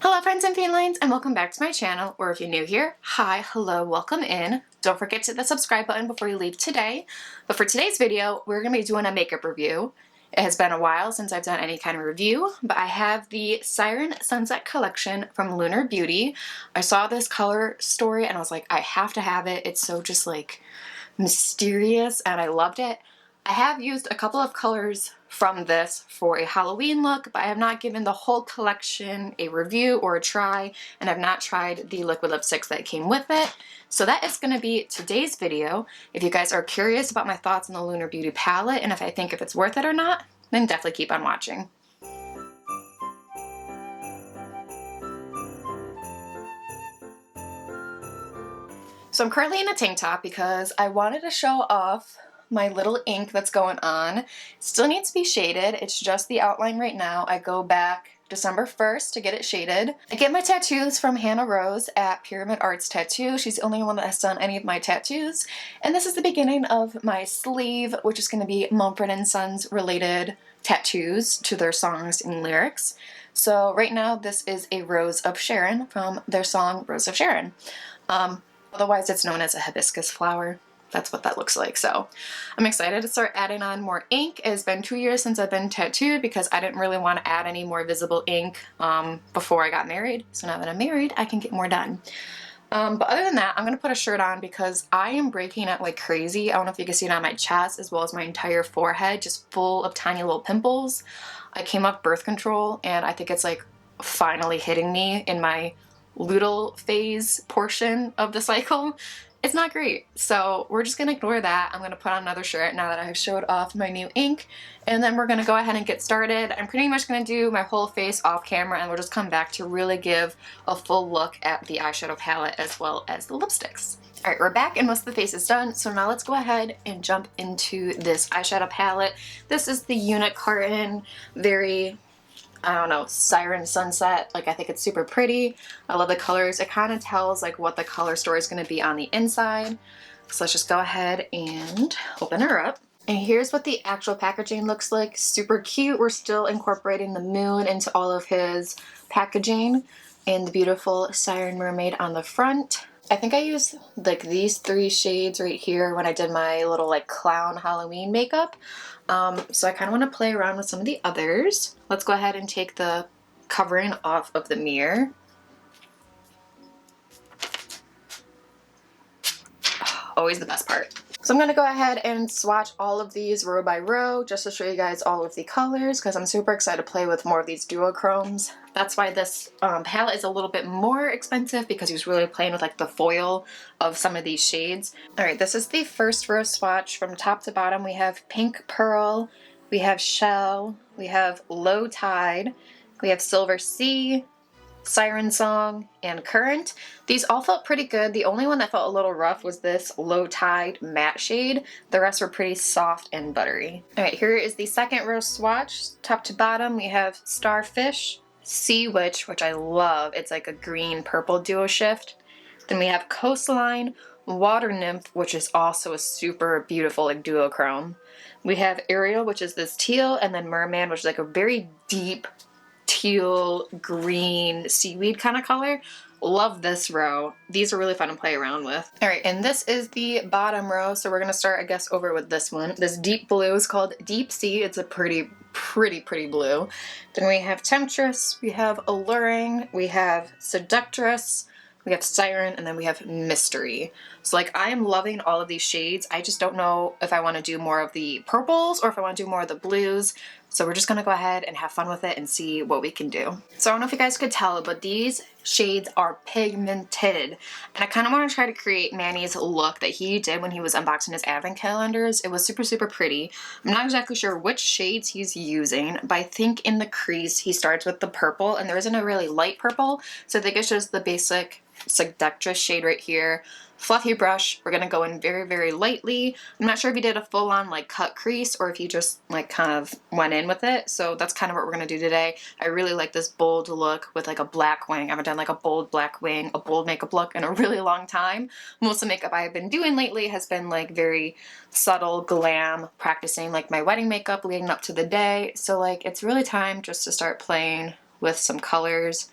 Hello friends and felines, and welcome back to my channel, or if you're new here, hi, hello, welcome in. Don't forget to hit the subscribe button before you leave today. But for today's video, we're going to be doing a makeup review. It has been a while since I've done any kind of review, but I have the Siren Sunset collection from Lunar Beauty. I saw this color story and I was like, I have to have it. It's so just like mysterious and I loved it. I have used a couple of colors from this for a Halloween look, but I have not given the whole collection a review or a try, and I've not tried the liquid lipsticks that came with it. So that is going to be today's video. If you guys are curious about my thoughts on the Lunar Beauty palette and if I think if it's worth it or not, then definitely keep on watching. So I'm currently in a tank top because I wanted to show off my little ink that's going on. It still needs to be shaded. It's just the outline right now. I go back December 1st to get it shaded. I get my tattoos from Hannah Rose at Pyramid Arts Tattoo. She's the only one that has done any of my tattoos. And this is the beginning of my sleeve, which is going to be Mumford & Sons related tattoos to their songs and lyrics. So right now this is a Rose of Sharon from their song Rose of Sharon. Otherwise it's known as a hibiscus flower. That's what that looks like. So I'm excited to start adding on more ink. It's been 2 years since I've been tattooed because I didn't really want to add any more visible ink before I got married. So now that I'm married, I can get more done. But other than that, I'm going to put a shirt on because I am breaking out like crazy. I don't know if you can see it on my chest as well as my entire forehead, just full of tiny little pimples. I came off birth control and I think it's like finally hitting me in my luteal phase portion of the cycle. It's not great, so we're just gonna ignore that. I'm gonna put on another shirt now that I've showed off my new ink, and then we're gonna go ahead and get started. I'm pretty much gonna do my whole face off camera and we'll just come back to really give a full look at the eyeshadow palette as well as the lipsticks. Alright, we're back and most of the face is done, so now let's go ahead and jump into this eyeshadow palette. This is the unit carton, very, I don't know, Siren Sunset. Like, I think it's super pretty. I love the colors. It kind of tells like what the color story is going to be on the inside. So let's just go ahead and open her up. And here's what the actual packaging looks like. Super cute. We're still incorporating the moon into all of his packaging and the beautiful siren mermaid on the front. I think I used like these 3 shades right here when I did my little like clown Halloween makeup. So I kind of want to play around with some of the others. Let's go ahead and take the covering off of the mirror. Always the best part. So I'm going to go ahead and swatch all of these row by row just to show you guys all of the colors because I'm super excited to play with more of these duochromes. That's why this palette is a little bit more expensive because he was really playing with like the foil of some of these shades. Alright, this is the first row swatch from top to bottom. We have Pink Pearl, we have Shell, we have Low Tide, we have Silver Sea, Siren Song, and Current. These all felt pretty good. The only one that felt a little rough was this Low Tide matte shade. The rest were pretty soft and buttery. Alright, here is the second row swatch. Top to bottom we have Starfish, Sea Witch, which I love. It's like a green-purple duo shift. Then we have Coastline, Water Nymph, which is also a super beautiful like duochrome. We have Ariel, which is this teal, and then Merman, which is like a very deep teal green seaweed kind of color. Love this row. These are really fun to play around with. Alright, and this is the bottom row, so we're going to start, I guess, over with this one. This deep blue is called Deep Sea. It's a pretty blue. Then we have Temptress, we have Alluring, we have Seductress, we have Siren, and then we have Mystery. So like I am loving all of these shades. I just don't know if I want to do more of the purples or if I want to do more of the blues. So we're just going to go ahead and have fun with it and see what we can do. So I don't know if you guys could tell, but these shades are pigmented. And I kind of want to try to create Manny's look that he did when he was unboxing his advent calendars. It was super pretty. I'm not exactly sure which shades he's using, but I think in the crease he starts with the purple and there isn't a really light purple. So I think it's just the basic Seductress shade right here. Fluffy brush, we're going to go in very lightly. I'm not sure if he did a full-on like cut crease or if he just like kind of went in with it. So that's kind of what we're going to do today. I really like this bold look with like a black wing. I haven't done like a bold black wing, a bold makeup look in a really long time. Most of the makeup I've been doing lately has been like very subtle glam, practicing like my wedding makeup leading up to the day. So like it's really time just to start playing with some colors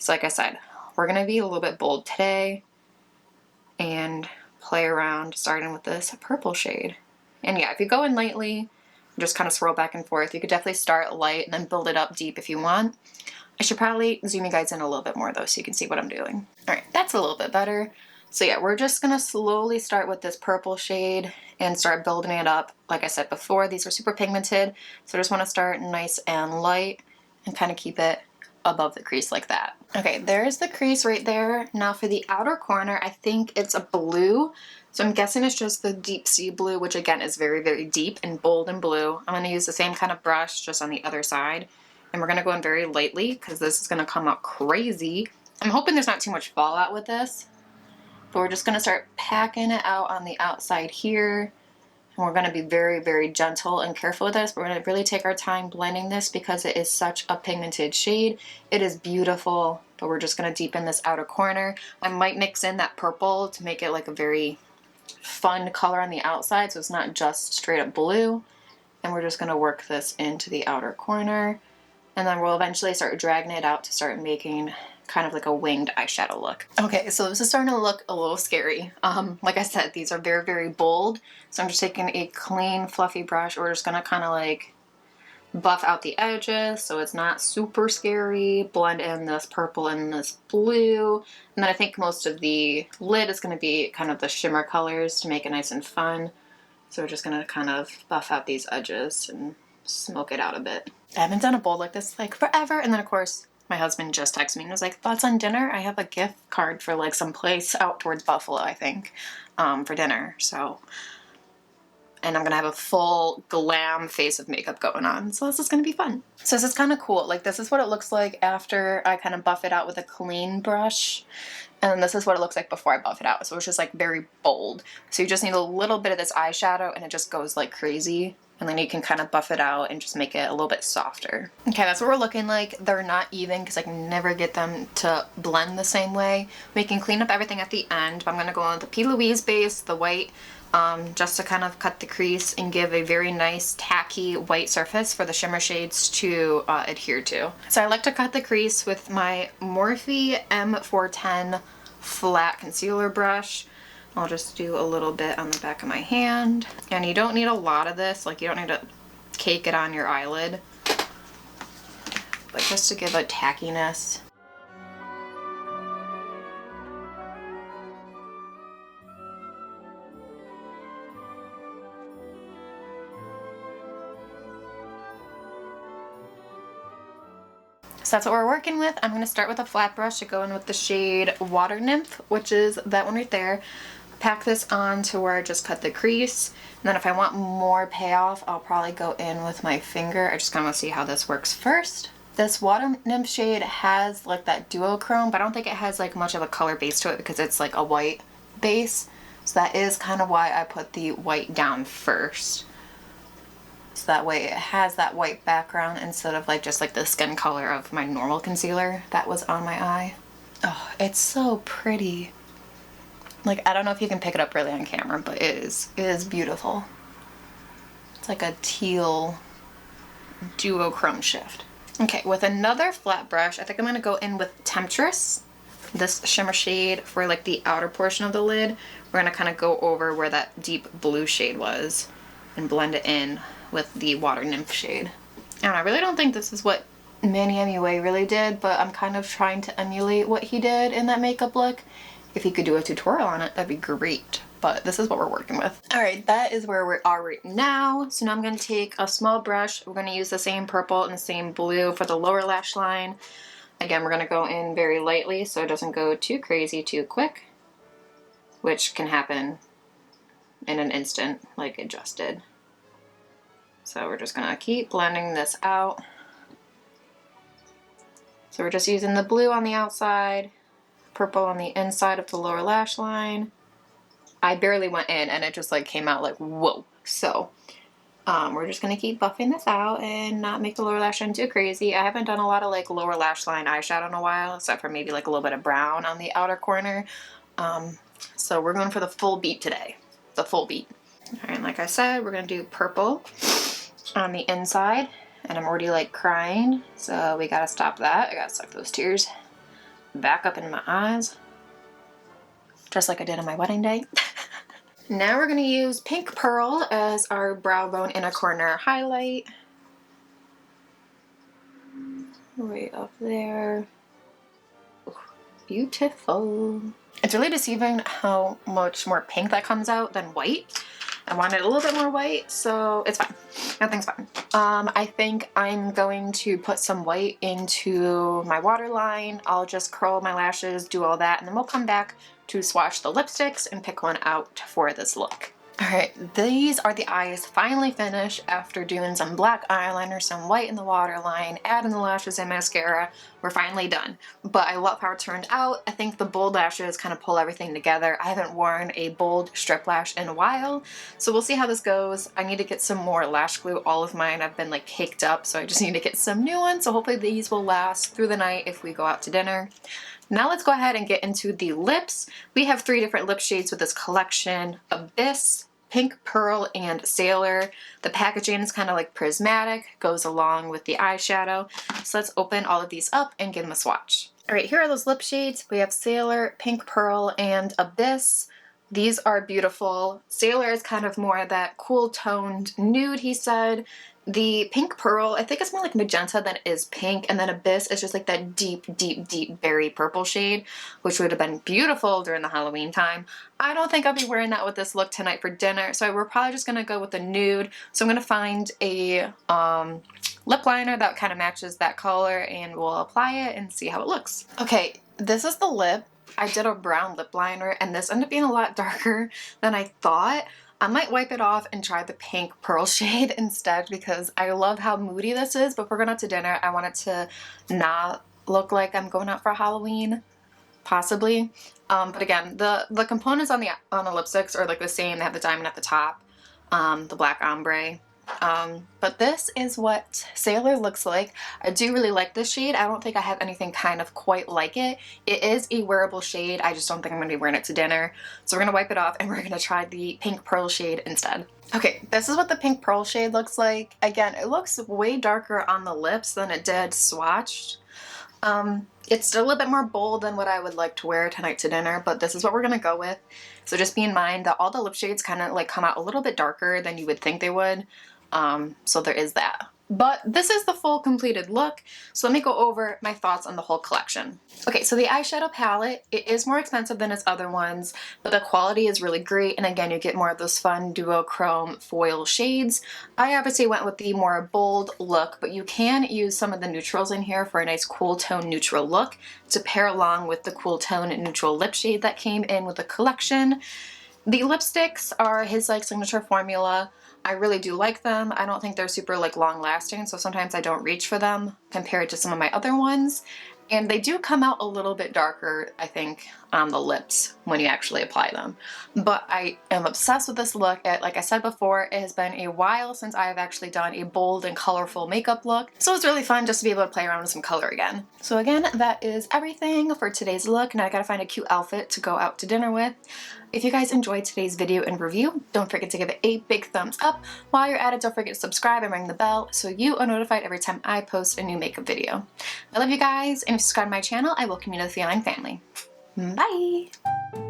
So like I said, we're gonna be a little bit bold today and play around starting with this purple shade. And yeah, if you go in lightly, just kind of swirl back and forth. You could definitely start light and then build it up deep if you want. I should probably zoom you guys in a little bit more though so you can see what I'm doing. All right, that's a little bit better. So yeah, we're just gonna slowly start with this purple shade and start building it up. Like I said before, these are super pigmented, so I just wanna start nice and light and kind of keep it above the crease like that. Okay, there's the crease right there. Now for the outer corner, I think it's a blue. So I'm guessing it's just the deep sea blue, which again is very, very deep and bold and blue. I'm gonna use the same kind of brush just on the other side. And we're gonna go in very lightly because this is gonna come out crazy. I'm hoping there's not too much fallout with this, but we're just gonna start packing it out on the outside here. And we're gonna be very, very gentle and careful with this. We're gonna really take our time blending this because it is such a pigmented shade. It is beautiful, but we're just gonna deepen this outer corner. I might mix in that purple to make it like a very fun color on the outside, so it's not just straight up blue. And we're just gonna work this into the outer corner. And then we'll eventually start dragging it out to start making kind of like a winged eyeshadow look. Okay, so this is starting to look a little scary. Like I said, these are very, very bold. So I'm just taking a clean, fluffy brush. We're just gonna kind of like buff out the edges so it's not super scary, blend in this purple and this blue. And then I think most of the lid is gonna be kind of the shimmer colors to make it nice and fun. So we're just gonna kind of buff out these edges and smoke it out a bit. I haven't done a bold like this like forever. And then of course, my husband just texted me and was like, thoughts on dinner? I have a gift card for like some place out towards Buffalo, I think, for dinner. So, and I'm gonna have a full glam face of makeup going on. So this is gonna be fun. So this is kind of cool. Like this is what it looks like after I kind of buff it out with a clean brush. And then this is what it looks like before I buff it out. So it's just like very bold. So you just need a little bit of this eyeshadow and it just goes like crazy. And then you can kind of buff it out and just make it a little bit softer. Okay, that's what we're looking like. They're not even because I can never get them to blend the same way. We can clean up everything at the end, but I'm gonna go on the P. Louise base, the white, just to kind of cut the crease and give a very nice tacky white surface for the shimmer shades to adhere to. So I like to cut the crease with my Morphe M410 flat concealer brush. I'll just do a little bit on the back of my hand. And you don't need a lot of this, like you don't need to cake it on your eyelid, but just to give a tackiness. So that's what we're working with. I'm going to start with a flat brush to go in with the shade Water Nymph, which is that one right there. Pack this on to where I just cut the crease. And then if I want more payoff, I'll probably go in with my finger. I just kind of want to see how this works first. This Water Nymph shade has like that duochrome, but I don't think it has like much of a color base to it because it's like a white base. So that is kind of why I put the white down first. So that way it has that white background instead of like just like the skin color of my normal concealer that was on my eye. Oh, it's so pretty. Like, I don't know if you can pick it up really on camera, but it is beautiful. It's like a teal duochrome shift. Okay, with another flat brush, I think I'm gonna go in with Temptress, this shimmer shade for like the outer portion of the lid. We're gonna kind of go over where that deep blue shade was and blend it in with the Water Nymph shade. And I really don't think this is what Manny MUA really did, but I'm kind of trying to emulate what he did in that makeup look. If he could do a tutorial on it, that'd be great. But this is what we're working with. All right, that is where we are right now. So now I'm gonna take a small brush. We're gonna use the same purple and the same blue for the lower lash line. Again, we're gonna go in very lightly so it doesn't go too crazy too quick, which can happen in an instant like it just did. So we're just gonna keep blending this out. So we're just using the blue on the outside, purple on the inside of the lower lash line. I barely went in and it just like came out like whoa. So we're just gonna keep buffing this out and not make the lower lash line too crazy. I haven't done a lot of like lower lash line eyeshadow in a while, except for maybe like a little bit of brown on the outer corner. So we're going for the full beat today, the full beat. All right, like I said, we're gonna do purple on the inside, and I'm already like crying, so we gotta stop that. I gotta suck those tears. back up in my eyes, just like I did on my wedding day. Now we're gonna use Pink Pearl as our brow bone inner corner highlight. Right up there. Ooh, beautiful. It's really deceiving how much more pink that comes out than white. I wanted a little bit more white, so it's fine. Nothing's fine. I think I'm going to put some white into my waterline. I'll just curl my lashes, do all that, and then we'll come back to swatch the lipsticks and pick one out for this look. Alright, these are the eyes finally finished after doing some black eyeliner, some white in the waterline, adding the lashes and mascara. We're finally done. But I love how it turned out. I think the bold lashes kind of pull everything together. I haven't worn a bold strip lash in a while, so we'll see how this goes. I need to get some more lash glue. All of mine have been like caked up, so I just need to get some new ones. So hopefully these will last through the night if we go out to dinner. Now let's go ahead and get into the lips. We have 3 different lip shades with this collection: Abyss, Pink Pearl, and Sailor. The packaging is kind of like prismatic, goes along with the eyeshadow. So let's open all of these up and give them a swatch. All right, here are those lip shades. We have Sailor, Pink Pearl, and Abyss. These are beautiful. Sailor is kind of more that cool toned nude, he said. The Pink Pearl, I think it's more like magenta than it is pink, and then Abyss is just like that deep, deep, deep berry purple shade, which would have been beautiful during the Halloween time. I don't think I'll be wearing that with this look tonight for dinner, so we're probably just gonna go with a nude. So I'm gonna find a lip liner that kind of matches that color, and we'll apply it and see how it looks. Okay, this is the lip. I did a brown lip liner, and this ended up being a lot darker than I thought. I might wipe it off and try the Pink Pearl shade instead because I love how moody this is, but if we're going out to dinner, I want it to not look like I'm going out for Halloween, possibly. But again, the components on the lipsticks are like the same. They have the diamond at the top, the black ombre. But this is what Sailor looks like. I do really like this shade. I don't think I have anything kind of quite like it. It is a wearable shade. I just don't think I'm going to be wearing it to dinner. So we're going to wipe it off and we're going to try the Pink Pearl shade instead. Okay, this is what the Pink Pearl shade looks like. Again, it looks way darker on the lips than it did swatched. It's still a little bit more bold than what I would like to wear tonight to dinner, but this is what we're going to go with. So just be in mind that all the lip shades kind of like come out a little bit darker than you would think they would. So there is that. But this is the full completed look, so let me go over my thoughts on the whole collection. Okay, so the eyeshadow palette, it is more expensive than its other ones, but the quality is really great, and again, you get more of those fun duochrome foil shades. I obviously went with the more bold look, but you can use some of the neutrals in here for a nice cool tone neutral look to pair along with the cool tone neutral lip shade that came in with the collection. The lipsticks are his like signature formula. I really do like them. I don't think they're super like long lasting, so sometimes I don't reach for them compared to some of my other ones. And they do come out a little bit darker, I think, on the lips when you actually apply them. But I am obsessed with this look. Like I said before, it has been a while since I have actually done a bold and colorful makeup look. So it's really fun just to be able to play around with some color again. So again, that is everything for today's look. Now I gotta find a cute outfit to go out to dinner with. If you guys enjoyed today's video and review, don't forget to give it a big thumbs up. While you're at it, don't forget to subscribe and ring the bell so you are notified every time I post a new makeup video. I love you guys, and if you subscribe to my channel, I welcome you to the Feline family. Bye!